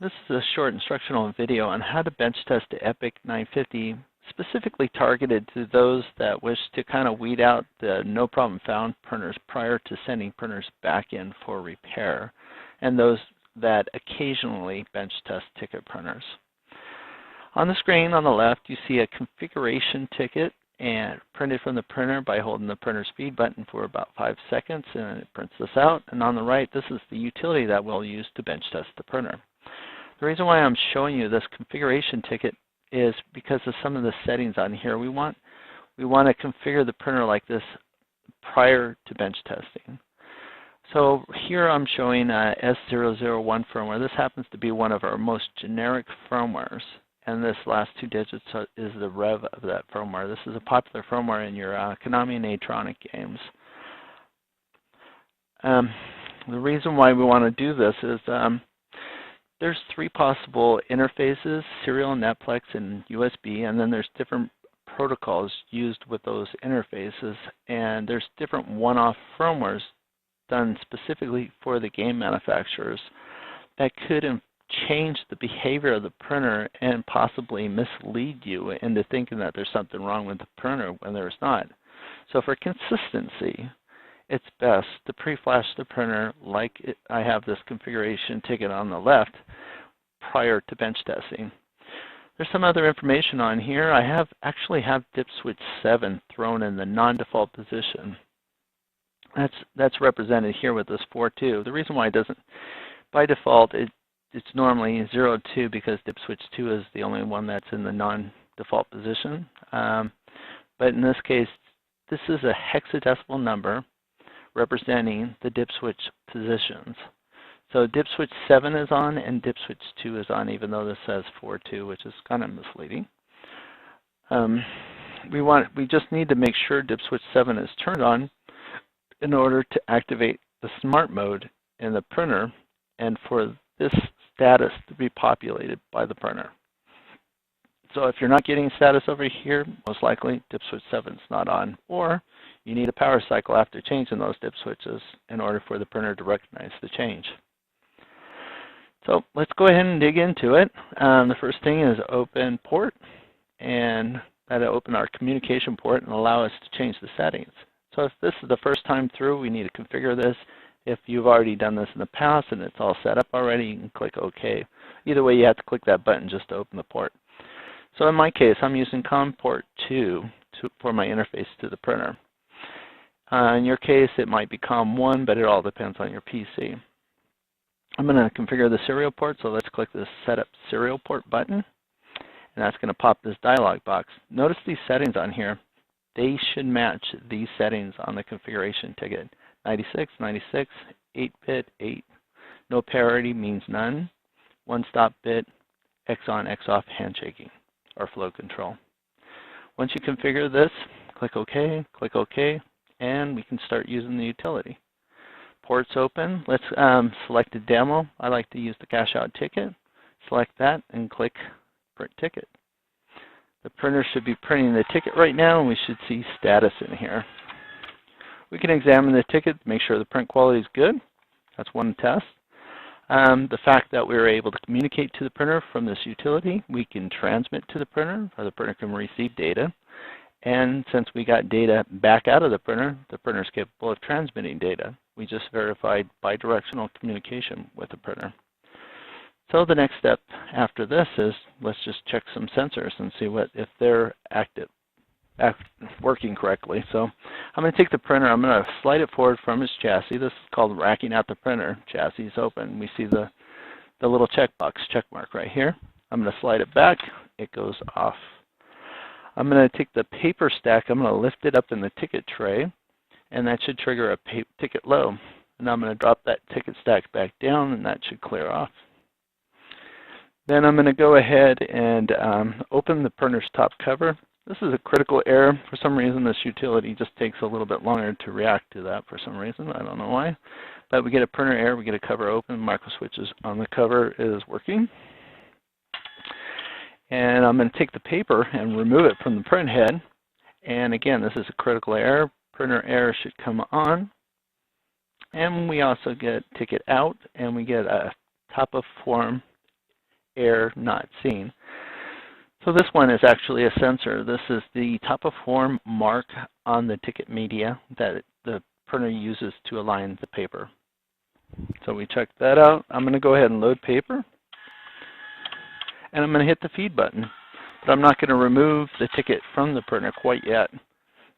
This is a short instructional video on how to bench test the EPIC 950, specifically targeted to those that wish to kind of weed out the no problem found printers prior to sending printers back in for repair, and those that occasionally bench test ticket printers. On the screen on the left, you see a configuration ticket and printed from the printer by holding the printer speed button for about 5 seconds, and it prints this out. And on the right, this is the utility that we'll use to bench test the printer. The reason why I'm showing you this configuration ticket is because of some of the settings on here. We want to configure the printer like this prior to bench testing. So here I'm showing S001 firmware. This happens to be one of our most generic firmwares, and this last 2 digits is the rev of that firmware. This is a popular firmware in your Konami and Atronic games. The reason why we want to do this is there's 3 possible interfaces: serial, Netplex, and USB, and then there's different protocols used with those interfaces, and there's different one-off firmwares done specifically for the game manufacturers that could change the behavior of the printer and possibly mislead you into thinking that there's something wrong with the printer when there's not. So for consistency, it's best to pre-flash the printer like I have this configuration ticket on the left prior to bench testing. There's some other information on here. I actually have dip switch 7 thrown in the non-default position. That's represented here with this 4.2. The reason why it doesn't, by default, it's normally 0.2 because dip switch 2 is the only one that's in the non-default position. But in this case, this is a hexadecimal number representing the dip switch positions. So dip switch 7 is on and dip switch 2 is on, even though this says 4.2, which is kind of misleading. We just need to make sure dip switch 7 is turned on in order to activate the smart mode in the printer and for this status to be populated by the printer. So if you're not getting status over here, most likely dip switch 7 is not on, or you need a power cycle after changing those dip switches in order for the printer to recognize the change. So let's go ahead and dig into it. The first thing is open port, and that'll open our communication port and allow us to change the settings. So if this is the first time through, we need to configure this. If you've already done this in the past and it's all set up already, you can click OK. Either way, you have to click that button just to open the port. So in my case, I'm using COM port 2 for my interface to the printer. In your case, it might be COM 1, but it all depends on your PC. I'm going to configure the serial port, so let's click this Setup Serial Port button, and that's going to pop this dialog box. Notice these settings on here. They should match these settings on the configuration ticket. 96, 96, 8-bit, 8. No parity means none. 1-stop bit, X on, X off handshaking, or flow control. Once you configure this, click OK, and we can start using the utility. Ports open. Let's select a demo. I like to use the cash out ticket. Select that and click Print Ticket. The printer should be printing the ticket right now, and we should see status in here. We can examine the ticket to make sure the print quality is good. That's one test. The fact that we were able to communicate to the printer from this utility, we can transmit to the printer, or the printer can receive data. And since we got data back out of the printer is capable of transmitting data. We just verified bidirectional communication with the printer. So the next step after this is let's just check some sensors and see if they're working correctly. So I'm going to take the printer, I'm going to slide it forward from its chassis. This is called racking out the printer. Chassis is open. We see the little check mark right here. I'm going to slide it back. It goes off. I'm going to take the paper stack, I'm going to lift it up in the ticket tray, and that should trigger a ticket low. And I'm going to drop that ticket stack back down, and that should clear off. Then I'm going to go ahead and open the printer's top cover. This is a critical error. For some reason, this utility just takes a little bit longer to react to that for some reason. I don't know why. But we get a printer error, we get a cover open, micro switches on the cover is working. And I'm going to take the paper and remove it from the print head. And again, this is a critical error. Printer error should come on. And we also get ticket out, and we get a top of form error not seen. So this one is actually a sensor. This is the top of form mark on the ticket media that the printer uses to align the paper. So we checked that out. I'm going to go ahead and load paper. And I'm going to hit the feed button. But I'm not going to remove the ticket from the printer quite yet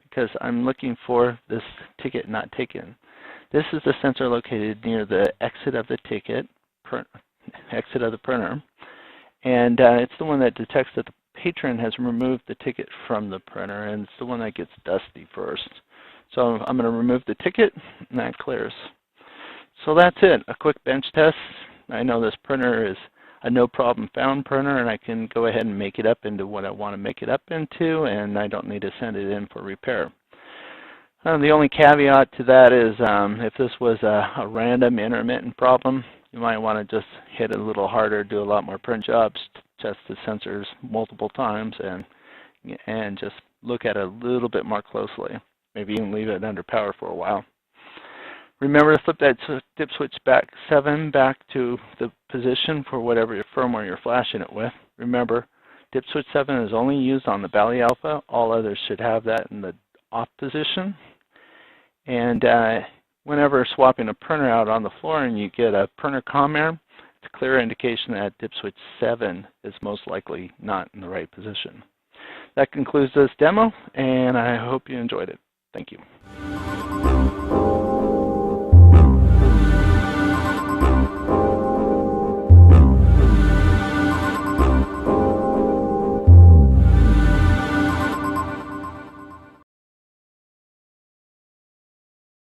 because I'm looking for this ticket not taken. This is the sensor located near the exit of the ticket, exit of the printer. And it's the one that detects that the patron has removed the ticket from the printer, and it's the one that gets dusty first. So I'm going to remove the ticket, and that clears. So that's it, a quick bench test. I know this printer is a no problem found printer, and I can go ahead and make it up into what I want to make it up into, and I don't need to send it in for repair. The only caveat to that is if this was a random intermittent problem, you might want to just hit it a little harder, do a lot more print jobs, test the sensors multiple times, and just look at it a little bit more closely. Maybe even leave it under power for a while. Remember to flip that dip switch back 7 back to the position for whatever your firmware you're flashing it with. Remember, dip switch 7 is only used on the Bally Alpha. All others should have that in the off position. And whenever swapping a printer out on the floor and you get a printer comm error, it's a clear indication that dip switch 7 is most likely not in the right position. That concludes this demo, and I hope you enjoyed it. Thank you.